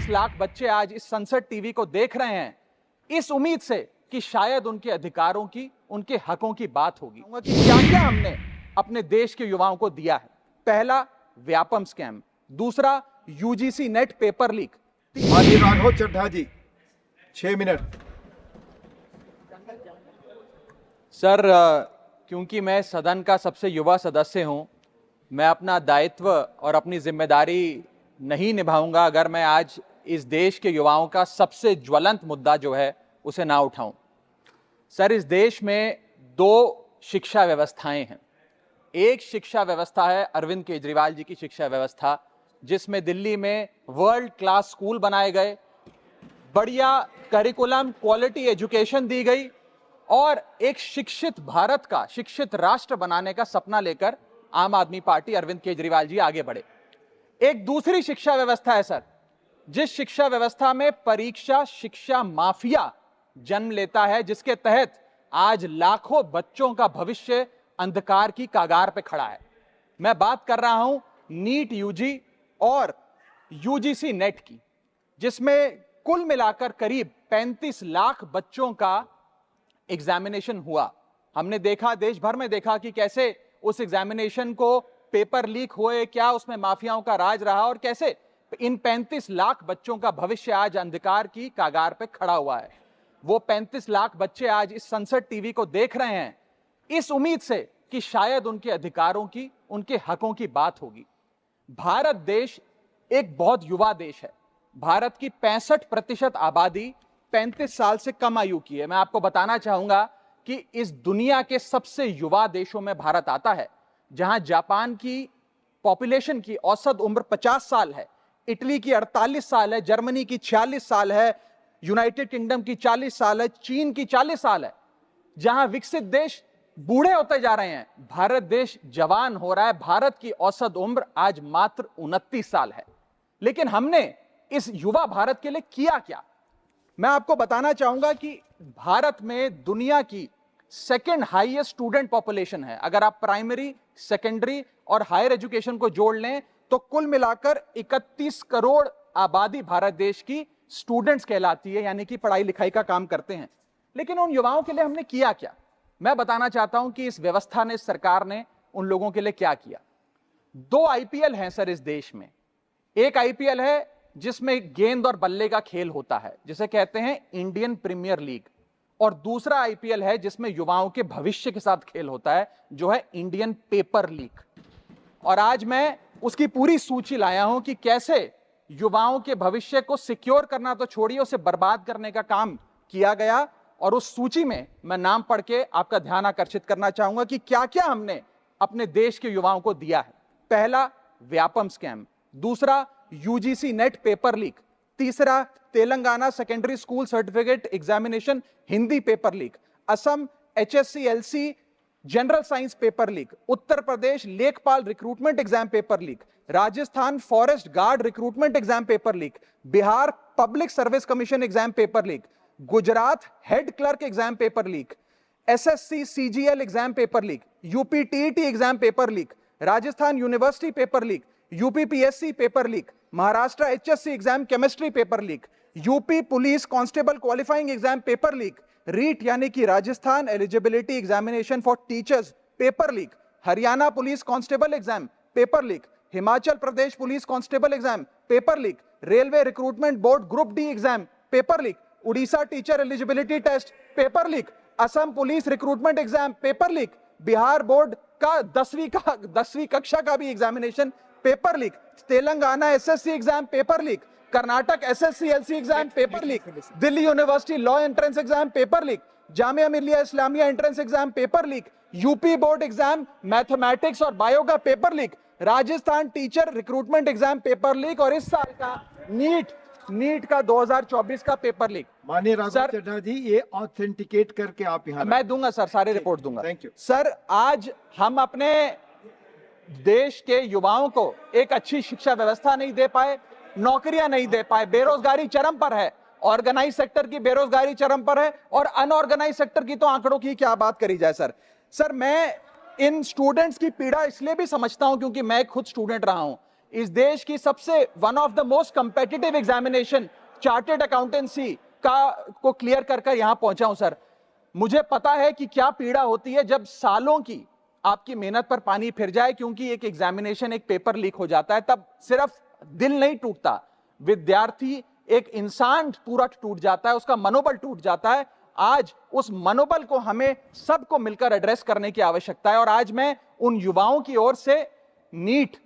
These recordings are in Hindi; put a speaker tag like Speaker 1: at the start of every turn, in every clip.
Speaker 1: 35 लाख बच्चे आज इस सनसेट टीवी को देख रहे हैं इस उम्मीद से कि शायद उनके अधिकारों की, उनके हकों की बात होगी कि क्या क्या हमने अपने देश के युवाओं को दिया है। पहला, व्यापम स्कैम। दूसरा, यूजीसी नेट पेपर लीक।
Speaker 2: माननीय राघव चड्ढा जी, 6 मिनट।
Speaker 1: सर, क्योंकि मैं सदन का सबसे युवा सदस्य हूं, मैं अपना दायित्व और अपनी जिम्मेदारी नहीं निभाऊंगा अगर मैं आज इस देश के युवाओं का सबसे ज्वलंत मुद्दा जो है उसे ना उठाऊं। सर, इस देश में दो शिक्षा व्यवस्थाएं हैं। एक शिक्षा व्यवस्था है अरविंद केजरीवाल जी की शिक्षा व्यवस्था, जिसमें दिल्ली में वर्ल्ड क्लास स्कूल बनाए गए, बढ़िया करिकुलम, क्वालिटी एजुकेशन दी गई और एक शिक्षित भारत का, शिक्षित राष्ट्र बनाने का सपना लेकर आम आदमी पार्टी, अरविंद केजरीवाल जी आगे बढ़े। एक दूसरी शिक्षा व्यवस्था है सर, जिस शिक्षा व्यवस्था में परीक्षा शिक्षा माफिया जन्म लेता है, जिसके तहत आज लाखों बच्चों का भविष्य अंधकार की कागार पे खड़ा है। मैं बात कर रहा हूं नीट यूजी और यूजीसी नेट की, जिसमें कुल मिलाकर करीब 35 लाख बच्चों का एग्जामिनेशन हुआ। हमने देखा, देश भर में देखा कि कैसे उस एग्जामिनेशन को पेपर लीक हुए, क्या उसमें माफियाओं का राज रहा और कैसे इन 35 लाख बच्चों का भविष्य आज अंधकार की कागार पे खड़ा हुआ है। वो 35 लाख बच्चे आज इस सनसेट टीवी को देख रहे हैं इस उम्मीद से कि शायद उनके अधिकारों की, उनके हकों की बात होगी। भारत देश एक बहुत युवा देश है। भारत की 65% आबादी 35 साल से कम आयु की है। मैं आपको बताना चाहूंगा कि इस दुनिया के सबसे युवा देशों में भारत आता है, जहां जापान की पॉपुलेशन की औसत उम्र 50 साल है, इटली की 48 साल है, जर्मनी की 46 साल है, यूनाइटेड किंगडम की 40 साल है, चीन की 40 साल है। जहां विकसित देश बूढ़े होते जा रहे हैं, भारत देश जवान हो रहा है। भारत की औसत उम्र आज मात्र 29 साल है। लेकिन हमने इस युवा भारत के लिए किया क्या? मैं आपको बताना चाहूंगा कि भारत में दुनिया की सेकेंड हाईएस्ट स्टूडेंट पॉपुलेशन है। अगर आप प्राइमरी, सेकेंडरी और हायर एजुकेशन को जोड़ लें तो कुल मिलाकर 31 करोड़ आबादी भारत देश की स्टूडेंट्स कहलाती है, यानी कि पढ़ाई लिखाई का काम करते हैं। लेकिन उन युवाओं के लिए हमने किया क्या? मैं बताना चाहता हूं कि इस व्यवस्था ने, इस सरकार ने उन लोगों के लिए क्या किया। 2 आईपीएल हैं सर इस देश में। एक आईपीएल है जिसमें गेंद और बल्ले का खेल होता है, जिसे कहते हैं इंडियन प्रीमियर लीग, और दूसरा आईपीएल है जिसमें युवाओं के भविष्य के साथ खेल होता है, जो है इंडियन पेपर लीग। और आज मैं उसकी पूरी सूची लाया हूं कि कैसे युवाओं के भविष्य को सिक्योर करना तो छोड़िए, उसे बर्बाद करने का काम किया गया। और उस सूची में मैं नाम पढ़ के आपका ध्यान आकर्षित करना चाहूंगा कि क्या क्या हमने अपने देश के युवाओं को दिया है। पहला, व्यापम स्कैम। दूसरा, यूजीसी नेट पेपर लीक। तीसरा, Telangana secondary school certificate examination Hindi paper leak. Assam HSC LC general science paper leak. Uttar Pradesh Lekhpal recruitment exam paper leak. Rajasthan forest guard recruitment exam paper leak. Bihar public service commission exam paper leak. Gujarat head clerk exam paper leak. SSC CGL exam paper leak. UP TET exam paper leak. Rajasthan university paper leak. UP PSC paper leak. Maharashtra HSC exam chemistry paper leak. UP police constable qualifying exam paper leak. REET यानी कि Rajasthan eligibility examination for teachers paper leak. Haryana police constable exam paper leak. Himachal Pradesh police constable exam paper leak. Railway recruitment board group D exam paper leak. Orissa teacher eligibility test paper leak. Assam police recruitment exam paper leak. Bihar board का 10वीं कक्षा का भी examination paper leak. Telangana SSC exam paper leak. Karnataka SSC LC exam paper leak. Delhi university law entrance exam paper leak. Jamia Millia Islamia entrance exam paper leak. UP board exam mathematics और बायो का paper leak. Rajasthan teacher recruitment exam paper leak. और इस साल का नीट का 2024 का पेपर लीक।
Speaker 2: माननीय राघव चड्ढा जी, ये ऑथेंटिकेट करके आप यहाँ
Speaker 1: मैं दूंगा सर, सारे रिपोर्ट दूंगा।
Speaker 2: थैंक यू
Speaker 1: सर, आज हम अपने देश के युवाओं को एक अच्छी शिक्षा व्यवस्था नहीं दे पाए, नौकरियां नहीं दे पाए, बेरोजगारी चरम पर है, ऑर्गेनाइज सेक्टर की बेरोजगारी चरम पर है, और अनऑर्गेनाइज सेक्टर की तो आंकड़ों की क्या बात करी जाए। सर मैं इन स्टूडेंट्स की पीड़ा इसलिए भी समझता हूं क्योंकि मैं खुद स्टूडेंट रहा हूं। इस देश की सबसे one of the most competitive examination chartered accountancy को क्लियर कर कर यहां पहुंचा हूं सर। मुझे पता है कि क्या पीड़ा होती है जब सालों की आपकी मेहनत पर पानी फिर जाए, क्योंकि एक एग्जामिनेशन, एक पेपर लीक हो जाता है। तब सिर्फ दिल नहीं टूटता, विद्यार्थी, एक इंसान पूरा टूट जाता है, उसका मनोबल टूट जाता है। आज उस मनोबल को हमें सबको मिलकर एड्रेस करने की आवश्यकता है। और आज मैं उन युवाओं की ओर से नीट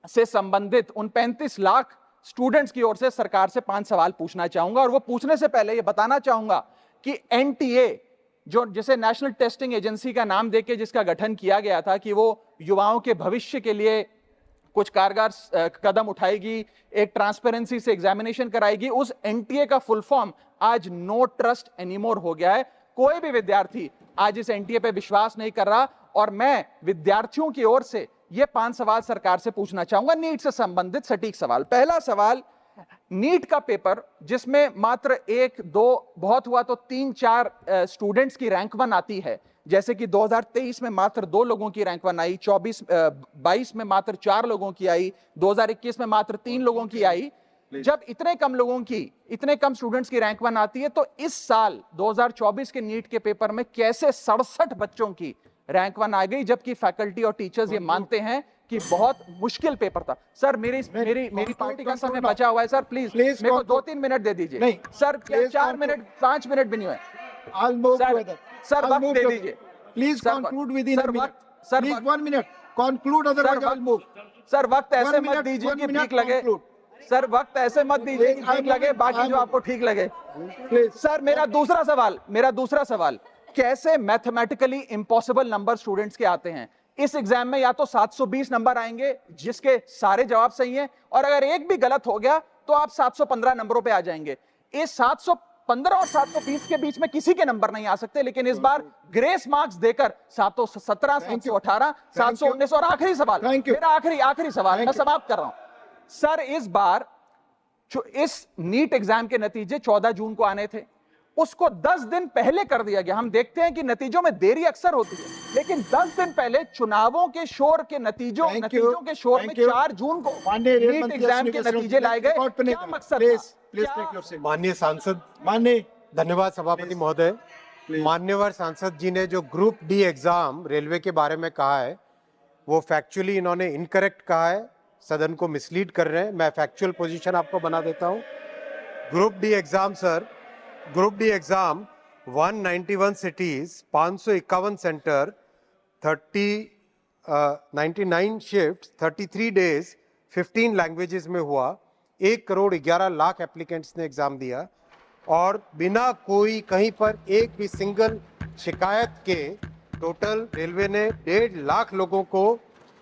Speaker 1: से संबंधित उन 35 लाख स्टूडेंट्स की ओर से सरकार से 5 सवाल पूछना चाहूंगा। और वो पूछने से पहले ये बताना चाहूंगा कि एनटीए, जो जिसे नेशनल टेस्टिंग एजेंसी का नाम देके जिसका गठन किया गया था कि वो युवाओं के भविष्य के लिए कुछ कारगर कदम उठाएगी, एक ट्रांसपेरेंसी से एग्जामिनेशन कराएगी, उस एनटीए का फुल फॉर्म आज नो ट्रस्ट एनीमोर हो गया है। कोई भी विद्यार्थी आज इस एनटीए पे विश्वास नहीं कर रहा। और मैं विद्यार्थियों की ओर से ये 5 सवाल सरकार से पूछना चाहूंगा, नीट से संबंधित सटीक सवाल। पहला सवाल, नीट का पेपर जिसमें मात्र 1-2, बहुत हुआ तो 3-4 स्टूडेंट्स की रैंक 1 आती है, जैसे कि 2023 में मात्र 2 लोगों की रैंक 1 आई, 22 में मात्र 4 लोगों की आई, 2021 में मात्र 3 लोगों की आई। जब इतने कम स्टूडेंट्स की रैंक 1 आती है, तो इस साल 2024 के नीट के पेपर में कैसे 67 बच्चों की रैंक 1 आ गई, जबकि फैकल्टी और टीचर्स ये मानते हैं कि बहुत मुश्किल पेपर था। सर मेरी पार्टी का समय बचा हुआ है सर, प्लीज मेरे को 2-3 मिनट दे दीजिए।
Speaker 2: नहीं
Speaker 1: सर, 4 मिनट 5 मिनट भी नहीं हुए सर, वक्त दे दीजिए
Speaker 2: please conclude with in
Speaker 1: sir,
Speaker 2: please 1 minute conclude, otherwise I will move.
Speaker 1: Sir वक्त ऐसे मत दीजिए कि ठीक लगे सर, वक्त ऐसे मत दीजिए कि ठीक लगे, बाकी जो आपको ठीक लगे। सर मेरा दूसरा सवाल, कैसे मैथमेटिकली इम्पॉसिबल नंबर स्टूडेंट्स के आते हैं? इस एग्जाम में या तो 720 नंबर आएंगे जिसके सारे जवाब सही हैं, और अगर एक भी गलत हो गया तो आप 715 नंबरों पे आ जाएंगे। इस 715 और 720 के बीच में किसी के नंबर नहीं आ सकते, लेकिन इस बार ग्रेस मार्क्स देकर 717, 718, 719। और आखिरी सवाल, मेरा आखिरी सवाल, मैं समाप्त कर रहा हूं सर। इस बार जो इस नीट एग्जाम के नतीजे 14 जून को आने थे, उसको 10 दिन पहले कर दिया गया। हम देखते हैं कि नतीजों में देरी अक्सर होती है, लेकिन 10 दिन पहले चुनावों के शोर के नतीजों के शोर में 4 जून को नीट एग्जाम के नतीजे लाए गए। क्या मकसद था?
Speaker 3: माननीय सांसद, धन्यवाद सभापति महोदय। मान्यवर सांसद जी ने जो ग्रुप डी एग्जाम रेलवे के बारे में कहा है, वो फैक्चुअली इन्होंने इनकरेक्ट कहा है, सदन को मिसलीड कर रहे हैं। मैं फैक्चुअल पोजीशन आपको बना देता हूं। Group D exam sir, group D exam 191 cities, 551 centre, 99 shift, 33 days, 15 languages में हुआ। 1,11,00,000 एप्लीकेंट्स ने एग्जाम दिया, और बिना कोई कहीं पर एक भी सिंगल शिकायत के टोटल रेलवे ने 1.5 लाख लोगों को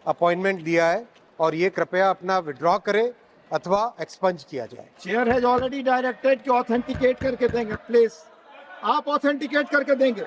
Speaker 3: अपॉइंटमेंट दिया है। और ये कृपया अपना विड्रॉ करें अथवा एक्सपंज किया जाए।
Speaker 2: चेयर हैज ऑलरेडी डायरेक्टेड कि ऑथेंटिकेट करके देंगे, प्लीज आप ऑथेंटिकेट करके देंगे।